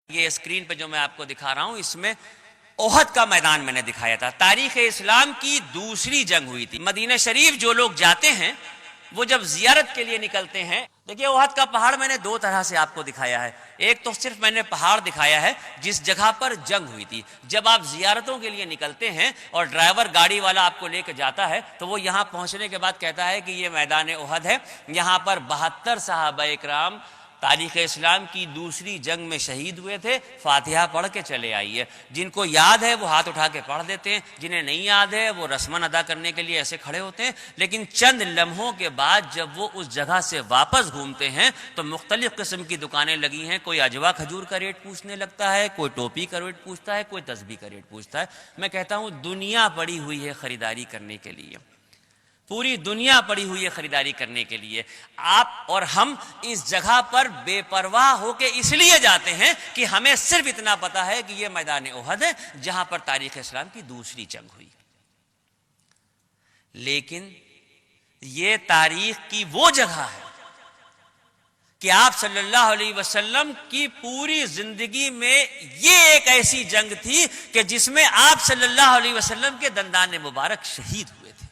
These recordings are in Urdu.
یہ اسکرین پہ جو میں آپ کو دکھا رہا ہوں اس میں احد کا میدان میں نے دکھایا تھا۔ تاریخ اسلام کی دوسری جنگ ہوئی تھی۔ مدینہ شریف جو لوگ جاتے ہیں وہ جب زیارت کے لیے نکلتے ہیں، دیکھیے احد کا پہاڑ میں نے دو طرح سے آپ کو دکھایا ہے۔ ایک تو صرف میں نے پہاڑ دکھایا ہے جس جگہ پر جنگ ہوئی تھی۔ جب آپ زیارتوں کے لیے نکلتے ہیں اور ڈرائیور گاڑی والا آپ کو لے کے جاتا ہے تو وہ یہاں پہنچنے کے بعد کہتا ہے کہ یہ میدان احد ہے، یہاں پر 72 صحابہ اکرام تاریخ اسلام کی دوسری جنگ میں شہید ہوئے تھے، فاتحہ پڑھ کے چلے آئیے۔ جن کو یاد ہے وہ ہاتھ اٹھا کے پڑھ دیتے ہیں، جنہیں نہیں یاد ہے وہ رسمن ادا کرنے کے لیے ایسے کھڑے ہوتے ہیں۔ لیکن چند لمحوں کے بعد جب وہ اس جگہ سے واپس گھومتے ہیں تو مختلف قسم کی دکانیں لگی ہیں، کوئی اجوا کھجور کا ریٹ پوچھنے لگتا ہے، کوئی ٹوپی کا ریٹ پوچھتا ہے، کوئی تسبیح کا ریٹ پوچھتا ہے۔ میں کہتا ہوں دنیا پڑی ہوئی ہے خریداری کرنے کے لیے، پوری دنیا پڑی ہوئی ہے خریداری کرنے کے لیے۔ آپ اور ہم اس جگہ پر بے پرواہ ہو کے اس لیے جاتے ہیں کہ ہمیں صرف اتنا پتا ہے کہ یہ میدان احد ہے جہاں پر تاریخ اسلام کی دوسری جنگ ہوئی۔ لیکن یہ تاریخ کی وہ جگہ ہے کہ آپ صلی اللہ علیہ وسلم کی پوری زندگی میں یہ ایک ایسی جنگ تھی کہ جس میں آپ صلی اللہ علیہ وسلم کے دندان مبارک شہید ہوئے تھے۔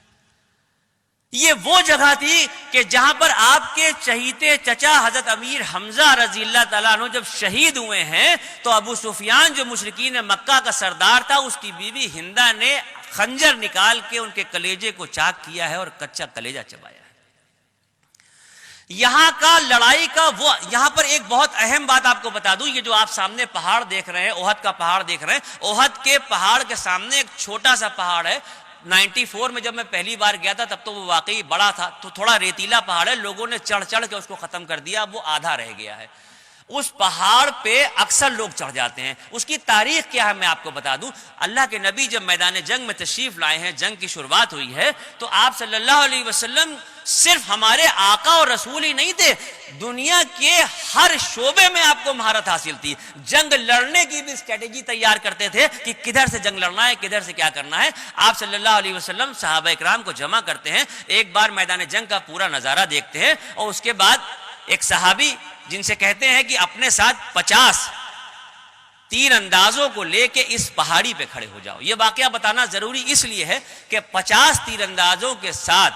یہ وہ جگہ تھی کہ جہاں پر آپ کے چہیتے چچا حضرت امیر حمزہ رضی اللہ تعالیٰ عنہ جب شہید ہوئے ہیں تو ابو سفیان جو مشرکین مکہ کا سردار تھا، اس کی بیوی ہندہ نے خنجر نکال کے ان کے کلیجے کو چاک کیا ہے اور کچا کلیجہ چبایا ہے۔ یہاں کا لڑائی کا وہ، یہاں پر ایک بہت اہم بات آپ کو بتا دوں، یہ جو آپ سامنے پہاڑ دیکھ رہے ہیں، احد کا پہاڑ دیکھ رہے ہیں، احد کے پہاڑ کے سامنے ایک چھوٹا سا پہاڑ ہے۔ 94 میں جب میں پہلی بار گیا تھا تب تو وہ واقعی بڑا تھا، تو تھوڑا ریتیلا پہاڑ ہے، لوگوں نے چڑھ چڑھ کے اس کو ختم کر دیا، وہ آدھا رہ گیا ہے۔ اس پہاڑ پہ اکثر لوگ چڑھ جاتے ہیں۔ اس کی تاریخ کیا ہے میں آپ کو بتا دوں۔ اللہ کے نبی جب میدان جنگ میں تشریف لائے ہیں، جنگ کی شروعات ہوئی ہے، تو آپ صلی اللہ علیہ وسلم صرف ہمارے آقا اور رسول ہی نہیں تھے، دنیا کے ہر شعبے میں آپ کو مہارت حاصل تھی۔ جنگ لڑنے کی بھی اسٹریٹجی تیار کرتے تھے کہ کدھر سے جنگ لڑنا ہے، کدھر سے کیا کرنا ہے۔ آپ صلی اللہ علیہ وسلم صحابہ اکرام کو جمع کرتے ہیں، ایک بار میدان جنگ کا پورا نظارہ دیکھتے ہیں، اور اس کے بعد ایک صحابی جن سے کہتے ہیں کہ اپنے ساتھ 50 تیر اندازوں کو لے کے اس پہاڑی پہ کھڑے ہو جاؤ۔ یہ واقعہ بتانا ضروری اس لیے ہے کہ 50 تیر اندازوں کے ساتھ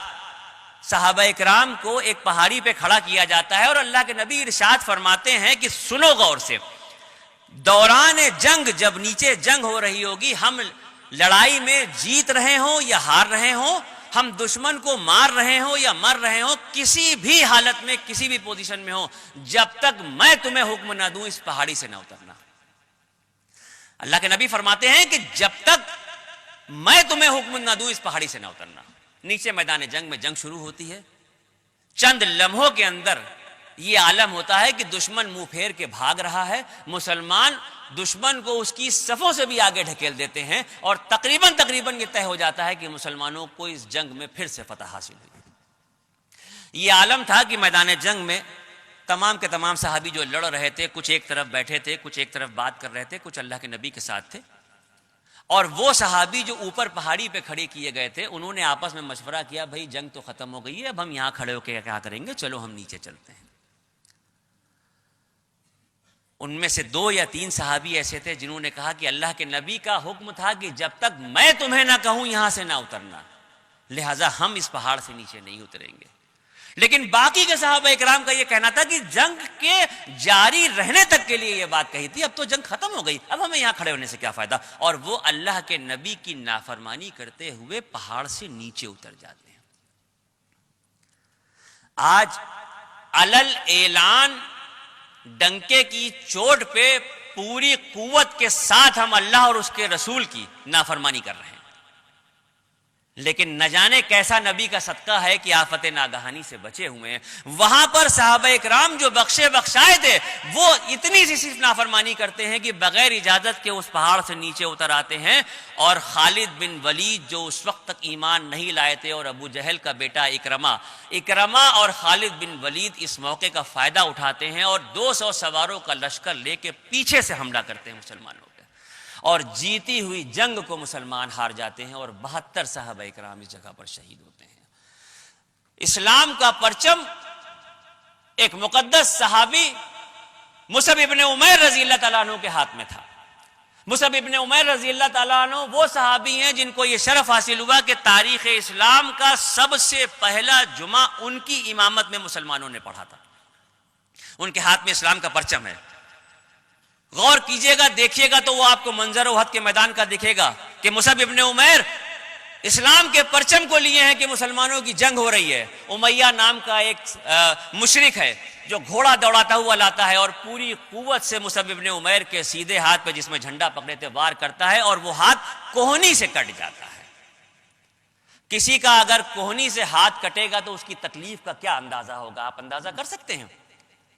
صحابہ اکرام کو ایک پہاڑی پہ کھڑا کیا جاتا ہے، اور اللہ کے نبی ارشاد فرماتے ہیں کہ سنو غور سے، دوران جنگ جب نیچے جنگ ہو رہی ہوگی، ہم لڑائی میں جیت رہے ہوں یا ہار رہے ہوں، ہم دشمن کو مار رہے ہوں یا مر رہے ہوں، کسی بھی حالت میں کسی بھی پوزیشن میں ہوں، جب تک میں تمہیں حکم نہ دوں اس پہاڑی سے نہ اترنا۔ اللہ کے نبی فرماتے ہیں کہ جب تک میں تمہیں حکم نہ دوں اس پہاڑی سے نہ اترنا۔ نیچے میدان جنگ میں جنگ شروع ہوتی ہے، چند لمحوں کے اندر یہ عالم ہوتا ہے کہ دشمن منہ پھیر کے بھاگ رہا ہے، مسلمان دشمن کو اس کی صفوں سے بھی آگے ڈھکیل دیتے ہیں، اور تقریباً یہ طے ہو جاتا ہے کہ مسلمانوں کو اس جنگ میں پھر سے فتح حاصل ہوئی۔ یہ عالم تھا کہ میدان جنگ میں تمام کے تمام صحابی جو لڑ رہے تھے، کچھ ایک طرف بیٹھے تھے، کچھ ایک طرف بات کر رہے تھے، کچھ اللہ کے نبی کے ساتھ تھے، اور وہ صحابی جو اوپر پہاڑی پہ کھڑے کیے گئے تھے انہوں نے آپس میں مشورہ کیا، بھائی جنگ تو ختم ہو گئی ہے، اب ہم یہاں کھڑے ہو کے کیا کریں گے، چلو ہم نیچے چلتے ہیں۔ ان میں سے 2 یا 3 صحابی ایسے تھے جنہوں نے کہا کہ اللہ کے نبی کا حکم تھا کہ جب تک میں تمہیں نہ کہوں یہاں سے نہ اترنا، لہٰذا ہم اس پہاڑ سے نیچے نہیں اتریں گے۔ لیکن باقی کے صحابہ اکرام کا یہ کہنا تھا کہ جنگ کے جاری رہنے تک کے لیے یہ بات کہی تھی، اب تو جنگ ختم ہو گئی، اب ہمیں یہاں کھڑے ہونے سے کیا فائدہ، اور وہ اللہ کے نبی کی نافرمانی کرتے ہوئے پہاڑ سے نیچے اتر جاتے ہیں۔ آج علل اعلان ڈنکے کی چوٹ پہ پوری قوت کے ساتھ ہم اللہ اور اس کے رسول کی نافرمانی کر رہے ہیں، لیکن نہ جانے کیسا نبی کا صدقہ ہے کہ آفت ناگہانی سے بچے ہوئے ہیں۔ وہاں پر صحابہ اکرام جو بخشے بخشائے تھے وہ اتنی سی صرف نافرمانی کرتے ہیں کہ بغیر اجازت کے اس پہاڑ سے نیچے اتر آتے ہیں، اور خالد بن ولید جو اس وقت تک ایمان نہیں لائے تھے، اور ابو جہل کا بیٹا اکرمہ اور خالد بن ولید اس موقع کا فائدہ اٹھاتے ہیں اور 200 سواروں کا لشکر لے کے پیچھے سے حملہ کرتے ہیں مسلمانوں، اور جیتی ہوئی جنگ کو مسلمان ہار جاتے ہیں، اور 72 صحابہ اکرام اس جگہ پر شہید ہوتے ہیں۔ اسلام کا پرچم ایک مقدس صحابی مصعب ابن عمیر رضی اللہ تعالیٰ عنہ کے ہاتھ میں تھا۔ مصعب ابن عمیر رضی اللہ تعالیٰ عنہ وہ صحابی ہیں جن کو یہ شرف حاصل ہوا کہ تاریخ اسلام کا سب سے پہلا جمعہ ان کی امامت میں مسلمانوں نے پڑھا تھا۔ ان کے ہاتھ میں اسلام کا پرچم ہے۔ غور کیجئے گا، دیکھیے گا تو وہ آپ کو منظر احد کے میدان کا دکھے گا کہ مصعب ابن عمیر اسلام کے پرچم کو لیے ہیں کہ مسلمانوں کی جنگ ہو رہی ہے۔ امیہ نام کا ایک مشرک ہے جو گھوڑا دوڑاتا ہوا لاتا ہے اور پوری قوت سے مصعب ابن عمیر کے سیدھے ہاتھ پہ جس میں جھنڈا پکڑے تھے وار کرتا ہے اور وہ ہاتھ کوہنی سے کٹ جاتا ہے۔ کسی کا اگر کوہنی سے ہاتھ کٹے گا تو اس کی تکلیف کا کیا اندازہ ہوگا، آپ اندازہ کر سکتے ہیں؟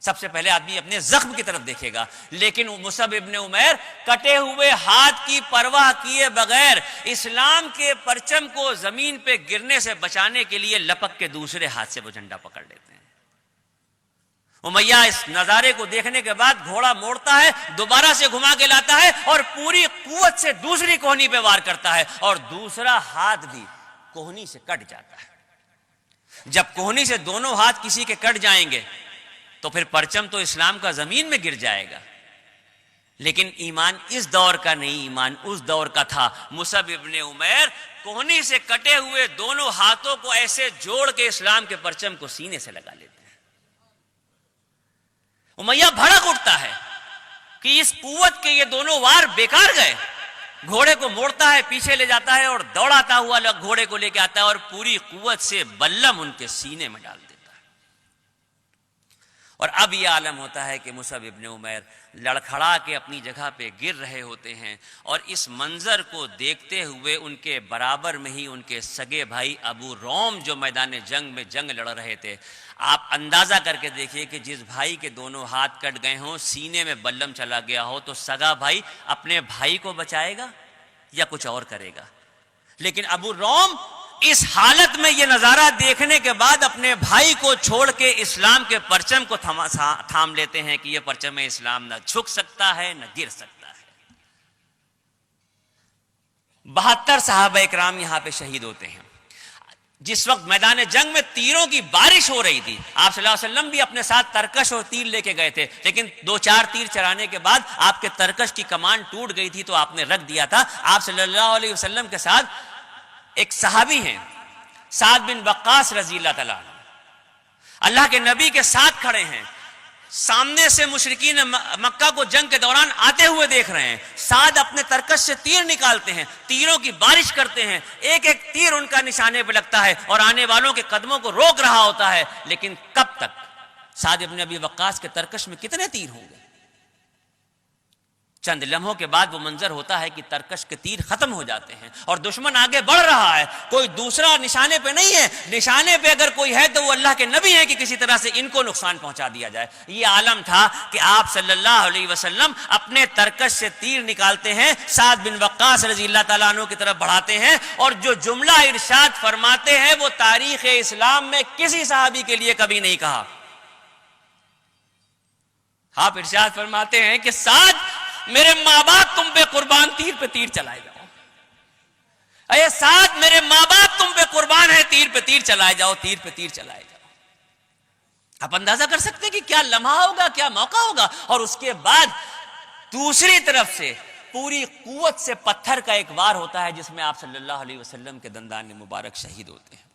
سب سے پہلے آدمی اپنے زخم کی طرف دیکھے گا، لیکن مصعب ابن عمیر کٹے ہوئے ہاتھ کی پرواہ کیے بغیر اسلام کے پرچم کو زمین پہ گرنے سے بچانے کے لیے لپک کے دوسرے ہاتھ سے وہ جھنڈا پکڑ لیتے ہیں۔ امیہ اس نظارے کو دیکھنے کے بعد گھوڑا موڑتا ہے، دوبارہ سے گھما کے لاتا ہے اور پوری قوت سے دوسری کوہنی پہ وار کرتا ہے اور دوسرا ہاتھ بھی کوہنی سے کٹ جاتا ہے۔ جب کوہنی سے دونوں ہاتھ کسی کے کٹ جائیں گے تو پھر پرچم تو اسلام کا زمین میں گر جائے گا، لیکن ایمان اس دور کا نہیں، ایمان اس دور کا تھا۔ مصعب ابن عمیر کوہنی سے کٹے ہوئے دونوں ہاتھوں کو ایسے جوڑ کے اسلام کے پرچم کو سینے سے لگا لیتے ہیں۔ امیہ بھڑک اٹھتا ہے کہ اس قوت کے یہ دونوں وار بیکار گئے۔ گھوڑے کو موڑتا ہے، پیچھے لے جاتا ہے اور دوڑاتا ہوا گھوڑے کو لے کے آتا ہے اور پوری قوت سے بلم ان کے سینے میں ڈال دیتا ہے۔ اور اب یہ عالم ہوتا ہے کہ مصعب ابن عمیر لڑکھڑا کے اپنی جگہ پہ گر رہے ہوتے ہیں، اور اس منظر کو دیکھتے ہوئے ان کے برابر میں ہی ان کے سگے بھائی ابو روم جو میدان جنگ میں جنگ لڑ رہے تھے، آپ اندازہ کر کے دیکھیے کہ جس بھائی کے دونوں ہاتھ کٹ گئے ہوں، سینے میں بلم چلا گیا ہو، تو سگا بھائی اپنے بھائی کو بچائے گا یا کچھ اور کرے گا؟ لیکن ابو روم اس حالت میں یہ نظارہ دیکھنے کے بعد اپنے بھائی کو چھوڑ کے اسلام کے پرچم کو تھام لیتے ہیں کہ یہ پرچم اسلام نہ جھک سکتا ہے نہ گر سکتا ہے۔ 72 صحابہ اکرام یہاں پہ شہید ہوتے ہیں۔ جس وقت میدان جنگ میں تیروں کی بارش ہو رہی تھی، آپ صلی اللہ علیہ وسلم بھی اپنے ساتھ ترکش اور تیر لے کے گئے تھے، لیکن 2-4 تیر چلانے کے بعد آپ کے ترکش کی کمان ٹوٹ گئی تھی تو آپ نے رکھ دیا تھا۔ آپ صلی اللہ علیہ وسلم کے ساتھ ایک صحابی ہیں سعد بن وقاص رضی اللہ تعالیٰ عنہ، اللہ کے نبی کے ساتھ کھڑے ہیں، سامنے سے مشرکین مکہ کو جنگ کے دوران آتے ہوئے دیکھ رہے ہیں۔ سعد اپنے ترکش سے تیر نکالتے ہیں، تیروں کی بارش کرتے ہیں، ایک ایک تیر ان کا نشانے پہ لگتا ہے اور آنے والوں کے قدموں کو روک رہا ہوتا ہے، لیکن کب تک؟ سعد ابن ابی وقاص کے ترکش میں کتنے تیر ہوں گے؟ چند لمحوں کے بعد وہ منظر ہوتا ہے کہ ترکش کے تیر ختم ہو جاتے ہیں اور دشمن آگے بڑھ رہا ہے، کوئی دوسرا نشانے پہ نہیں ہے، نشانے پہ اگر کوئی ہے تو وہ اللہ کے نبی ہے کہ کسی طرح سے ان کو نقصان پہنچا دیا جائے۔ یہ عالم تھا کہ آپ صلی اللہ علیہ وسلم اپنے ترکش سے تیر نکالتے ہیں، سعد بن وقاص رضی اللہ تعالیٰ عنہ کی طرف بڑھاتے ہیں، اور جو جملہ ارشاد فرماتے ہیں وہ تاریخ اسلام میں کسی صحابی کے لیے کبھی نہیں کہا۔ آپ ارشاد فرماتے ہیں کہ سعد، میرے ماں باپ تم پہ قربان، تیر پہ تیر چلائے جاؤ۔ اے سعد، میرے ماں باپ تم پہ قربان ہے، تیر پہ تیر چلائے جاؤ، تیر پہ تیر چلائے جاؤ۔ آپ اندازہ کر سکتے ہیں کہ کیا لمحہ ہوگا، کیا موقع ہوگا۔ اور اس کے بعد دوسری طرف سے پوری قوت سے پتھر کا ایک وار ہوتا ہے جس میں آپ صلی اللہ علیہ وسلم کے دندان مبارک شہید ہوتے ہیں۔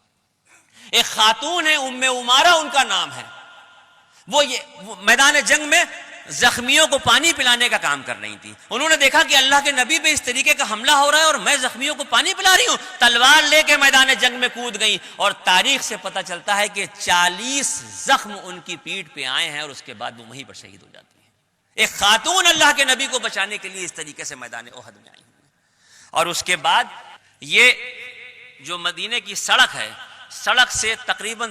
ایک خاتون ہے، ام عمارہ ان کا نام ہے، وہ میدان جنگ میں زخمیوں کو پانی پلانے کا کام کر رہی تھی۔ انہوں نے دیکھا کہ اللہ کے نبی پہ اس طریقے کا حملہ ہو رہا ہے اور میں زخمیوں کو پانی پلا رہی ہوں، تلوار لے کے میدان جنگ میں کود گئی، اور تاریخ سے پتہ چلتا ہے کہ 40 زخم ان کی پیٹھ پہ آئے ہیں اور اس کے بعد وہ وہیں پر شہید ہو جاتی ہیں۔ ایک خاتون اللہ کے نبی کو بچانے کے لیے اس طریقے سے میدان احد میں آئی ہیں۔ اور اس کے بعد یہ جو مدینے کی سڑک ہے، سڑک سے تقریباً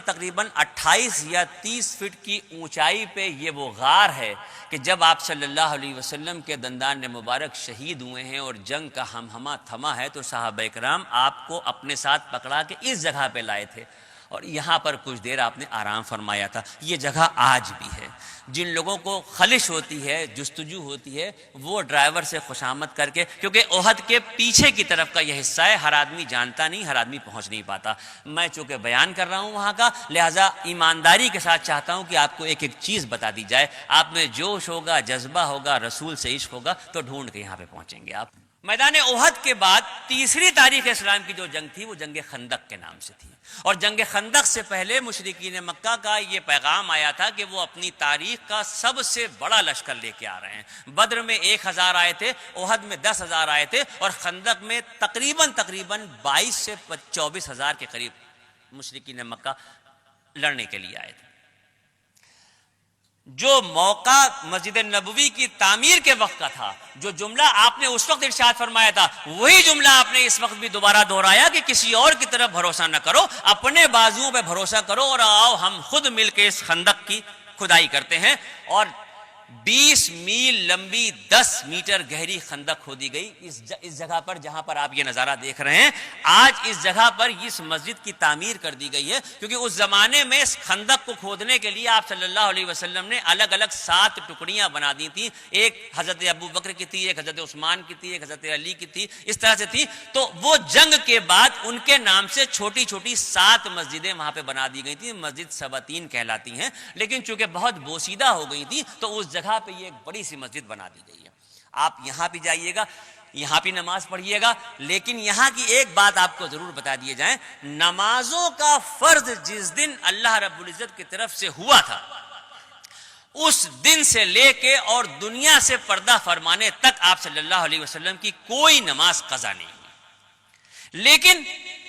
28 یا 30 فٹ کی اونچائی پہ یہ وہ غار ہے کہ جب آپ صلی اللہ علیہ وسلم کے دندان مبارک شہید ہوئے ہیں اور جنگ کا ہمہمہ تھما ہے تو صحابہ کرام آپ کو اپنے ساتھ پکڑا کے اس جگہ پہ لائے تھے، اور یہاں پر کچھ دیر آپ نے آرام فرمایا تھا. یہ جگہ آج بھی ہے. جن لوگوں کو خلش ہوتی ہے، جستجو ہوتی ہے، وہ ڈرائیور سے خوشامد کر کے، کیونکہ احد کے پیچھے کی طرف کا یہ حصہ ہے، ہر آدمی جانتا نہیں، ہر آدمی پہنچ نہیں پاتا. میں چونکہ بیان کر رہا ہوں وہاں کا، لہٰذا ایمانداری کے ساتھ چاہتا ہوں کہ آپ کو ایک ایک چیز بتا دی جائے. آپ میں جوش ہوگا، جذبہ ہوگا، رسول سے عشق ہوگا تو ڈھونڈ کے یہاں پہ پہنچیں گے آپ. میدان احد کے بعد تیسری تاریخ اسلام کی جو جنگ تھی وہ جنگ خندق کے نام سے تھی. اور جنگ خندق سے پہلے مشرکین مکہ کا یہ پیغام آیا تھا کہ وہ اپنی تاریخ کا سب سے بڑا لشکر لے کے آ رہے ہیں. بدر میں 1000 آئے تھے، احد میں 10,000 آئے تھے، اور خندق میں تقریباً 22 سے 24,000 کے قریب مشرکین مکہ لڑنے کے لیے آئے تھے. جو موقع مسجد نبوی کی تعمیر کے وقت کا تھا، جو جملہ آپ نے اس وقت ارشاد فرمایا تھا، وہی جملہ آپ نے اس وقت بھی دوبارہ دہرایا کہ کسی اور کی طرف بھروسہ نہ کرو، اپنے بازوؤں پہ بھروسہ کرو، اور آؤ ہم خود مل کے اس خندق کی کھدائی کرتے ہیں. اور 20 میل لمبی 10 میٹر گہری خندق کھودی گئی اس جگہ پر جہاں پر آپ یہ نظارہ دیکھ رہے ہیں. آج اس جگہ پر اس مسجد کی تعمیر کر دی گئی ہے، کیونکہ اس زمانے میں اس خندق کو کھودنے کے لیے آپ صلی اللہ علیہ وسلم نے الگ الگ 7 ٹکڑیاں بنا دی تھیں. ایک حضرت ابو بکر کی تھی، ایک حضرت عثمان کی تھی، ایک حضرت علی کی تھی، اس طرح سے تھی. تو وہ جنگ کے بعد ان کے نام سے چھوٹی چھوٹی 7 مسجدیں وہاں پہ بنا دی گئی تھیں. مسجد سباتین کہلاتی ہیں، لیکن چونکہ بہت بوسیدہ ہو گئی تھی تو اس جگہ پہ یہ ایک بڑی سی مسجد بنا دی گئی ہے. آپ یہاں بھی جائیے گا، یہاں بھی نماز پڑھیے گا، لیکن یہاں کی ایک بات آپ کو ضرور بتا دیے جائیں، نمازوں کا فرض جس دن اللہ رب العزت کی طرف سے ہوا تھا، اس دن سے لے کے اور دنیا سے پردہ فرمانے تک آپ صلی اللہ علیہ وسلم کی کوئی نماز قضا نہیں ہوئی. لیکن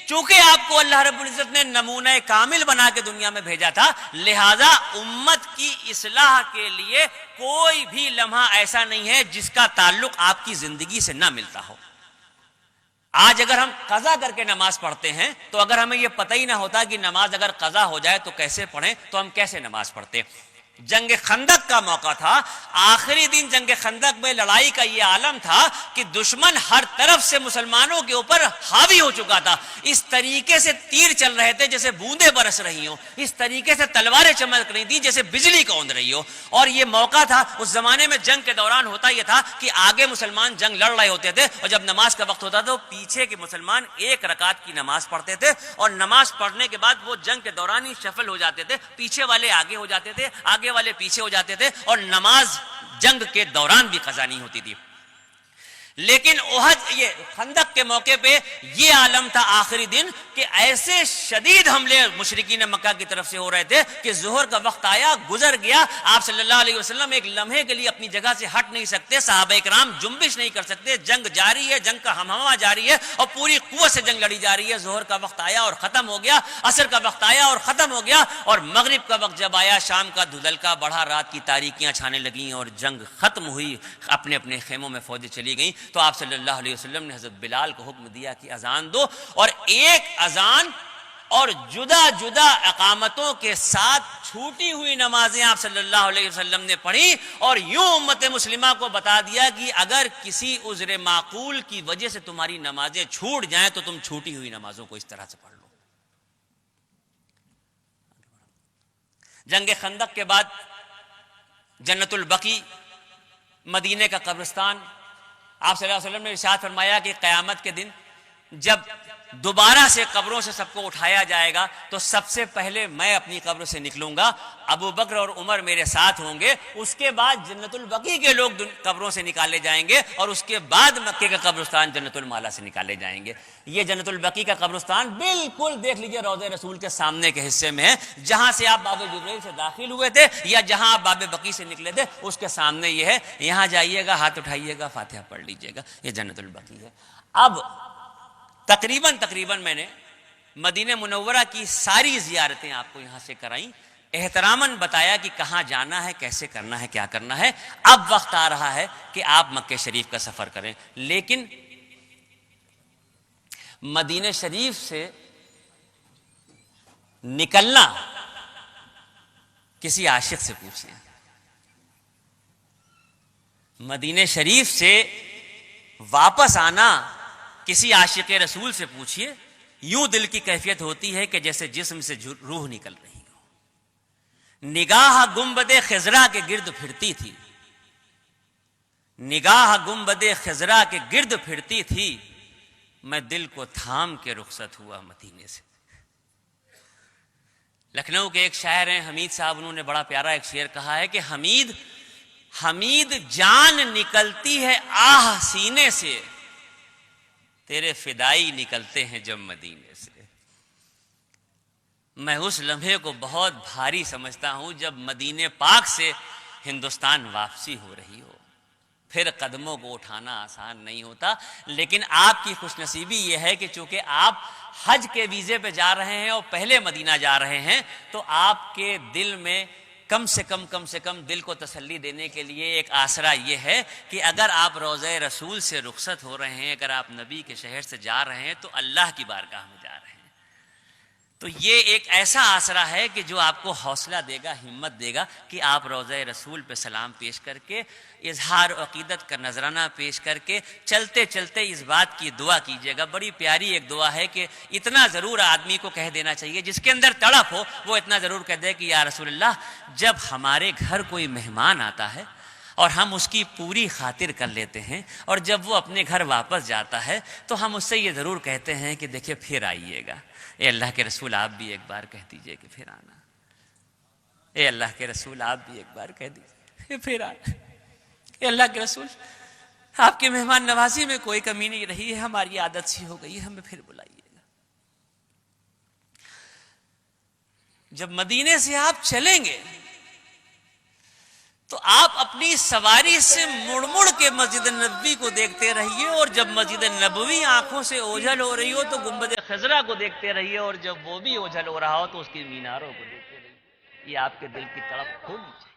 چونکہ آپ کو اللہ رب العزت نے نمونہ کامل بنا کے دنیا میں بھیجا تھا، لہذا امت کی اصلاح کے لیے کوئی بھی لمحہ ایسا نہیں ہے جس کا تعلق آپ کی زندگی سے نہ ملتا ہو. آج اگر ہم قضا کر کے نماز پڑھتے ہیں تو اگر ہمیں یہ پتہ ہی نہ ہوتا کہ نماز اگر قضا ہو جائے تو کیسے پڑھیں، تو ہم کیسے نماز پڑھتے. جنگ خندق کا موقع تھا، آخری دن جنگ خندق میں لڑائی کا یہ عالم تھا کہ دشمن ہر طرف سے مسلمانوں کے اوپر حاوی ہو چکا تھا. اس طریقے سے تیر چل رہے تھے جیسے بوندیں برس رہی ہوں، اس طریقے سے تلواریں چمک رہی تھیں جیسے بجلی کون رہی ہو. اور یہ موقع تھا، اس زمانے میں جنگ کے دوران ہوتا یہ تھا کہ آگے مسلمان جنگ لڑ رہے ہوتے تھے، اور جب نماز کا وقت ہوتا تھا تو پیچھے کے مسلمان 1 رکعت کی نماز پڑھتے تھے، اور نماز پڑھنے کے بعد وہ جنگ کے دوران ہی شفل ہو جاتے تھے، پیچھے والے آگے ہو جاتے تھے، آگے والے پیچھے ہو جاتے تھے، اور نماز جنگ کے دوران بھی قضا نہیں ہوتی تھی. لیکن احد یہ خندق کے موقع پہ یہ عالم تھا آخری دن کہ ایسے شدید حملے مشرکین مکہ کی طرف سے ہو رہے تھے کہ ظہر کا وقت آیا، گزر گیا، آپ صلی اللہ علیہ وسلم ایک لمحے کے لیے اپنی جگہ سے ہٹ نہیں سکتے، صحابہ کرام جنبش نہیں کر سکتے، جنگ جاری ہے، جنگ کا ہمہمہ جاری ہے، اور پوری قوت سے جنگ لڑی جا رہی ہے. ظہر کا وقت آیا اور ختم ہو گیا، عصر کا وقت آیا اور ختم ہو گیا، اور مغرب کا وقت جب آیا، شام کا دھندلکا بڑھا، رات کی تاریکیاں چھانے لگیں اور جنگ ختم ہوئی، اپنے اپنے خیموں میں فوجیں چلی گئیں. تو آپ صلی اللہ علیہ وسلم نے حضرت بلال کو حکم دیا کہ اذان دو، اور ایک اذان اور جدا جدا اقامتوں کے ساتھ چھوٹی ہوئی نمازیں آپ صلی اللہ علیہ وسلم نے پڑھی، اور یوں امت مسلمہ کو بتا دیا کہ اگر کسی عذر معقول کی وجہ سے تمہاری نمازیں چھوٹ جائیں تو تم چھوٹی ہوئی نمازوں کو اس طرح سے پڑھ لو. جنگ خندق کے بعد جنت البقیع مدینے کا قبرستان، آپ صلی اللہ علیہ وسلم نے ارشاد فرمایا کہ قیامت کے دن جب دوبارہ سے قبروں سے سب کو اٹھایا جائے گا تو سب سے پہلے میں اپنی قبر سے نکلوں گا، ابو بکر اور عمر میرے ساتھ ہوں گے، اس کے بعد جنت البقیع کے لوگ قبروں سے نکالے جائیں گے، اور اس کے بعد مکے کا قبرستان جنت المالا سے نکالے جائیں گے. یہ جنت البقیع کا قبرستان بالکل دیکھ لیجئے روضہ رسول کے سامنے کے حصے میں ہے، جہاں سے آپ باب جبریل سے داخل ہوئے تھے یا جہاں آپ باب بقیع سے نکلے تھے اس کے سامنے یہ ہے. یہاں جائیے گا، ہاتھ اٹھائیے گا، فاتحہ پڑھ لیجئے گا، یہ جنت البقیع ہے. اب تقریباً میں نے مدینہ منورہ کی ساری زیارتیں آپ کو یہاں سے کرائیں، احتراماً بتایا کہ کہاں جانا ہے، کیسے کرنا ہے، کیا کرنا ہے. اب وقت آ رہا ہے کہ آپ مکہ شریف کا سفر کریں، لیکن مدینہ شریف سے نکلنا کسی عاشق سے پوچھیں، مدینہ شریف سے واپس آنا کسی عاشق رسول سے پوچھئے، یوں دل کی کیفیت ہوتی ہے کہ جیسے جسم سے روح نکل رہی ہو۔ نگاہ گنبد خضرا کے گرد پھرتی تھی، نگاہ گنبد خضرا کے گرد پھرتی تھی، میں دل کو تھام کے رخصت ہوا مدینے سے۔ لکھنؤ کے ایک شاعر ہیں حمید صاحب، انہوں نے بڑا پیارا ایک شعر کہا ہے کہ حمید جان نکلتی ہے آہ سینے سے، تیرے فدائی نکلتے ہیں جب مدینے سے۔ میں اس لمحے کو بہت بھاری سمجھتا ہوں جب مدینے پاک سے ہندوستان واپسی ہو رہی ہو۔ پھر قدموں کو اٹھانا آسان نہیں ہوتا، لیکن آپ کی خوش نصیبی یہ ہے کہ چونکہ آپ حج کے ویزے پہ جا رہے ہیں اور پہلے مدینہ جا رہے ہیں، تو آپ کے دل میں کم سے کم دل کو تسلی دینے کے لیے ایک آسرا یہ ہے کہ اگر آپ روضہ رسول سے رخصت ہو رہے ہیں، اگر آپ نبی کے شہر سے جا رہے ہیں، تو اللہ کی بارگاہ میں جا رہے ہیں۔ تو یہ ایک ایسا آسرا ہے کہ جو آپ کو حوصلہ دے گا، ہمت دے گا کہ آپ روضہ رسول پہ سلام پیش کر کے، اظہار عقیدت کا نذرانہ پیش کر کے چلتے چلتے اس بات کی دعا کیجیے گا۔ بڑی پیاری ایک دعا ہے کہ اتنا ضرور آدمی کو کہہ دینا چاہیے، جس کے اندر تڑپ ہو وہ اتنا ضرور کہہ دے کہ یا رسول اللہ، جب ہمارے گھر کوئی مہمان آتا ہے اور ہم اس کی پوری خاطر کر لیتے ہیں، اور جب وہ اپنے گھر واپس جاتا ہے تو ہم اس سے یہ ضرور کہتے ہیں کہ دیکھیے پھر آئیے گا۔ اے اللہ کے رسول آپ بھی ایک بار کہہ دیجئے کہ پھر آنا۔ اے اللہ کے رسول آپ بھی ایک بار کہہ دیجئے پھر آنا۔ اے اللہ کے رسول آپ کی مہمان نوازی میں کوئی کمی نہیں رہی ہے، ہماری عادت سی ہو گئی ہے، ہمیں پھر بلائیے گا۔ جب مدینے سے آپ چلیں گے تو آپ اپنی سواری سے مڑ مڑ کے مسجد نبوی کو دیکھتے رہیے، اور جب مسجد نبوی آنکھوں سے اوجھل ہو رہی ہو تو گنبد خضرا کو دیکھتے رہیے، اور جب وہ بھی اوجھل ہو رہا ہو تو اس کی میناروں کو دیکھتے رہیے۔ یہ آپ کے دل کی تڑپ ہونی چاہیے۔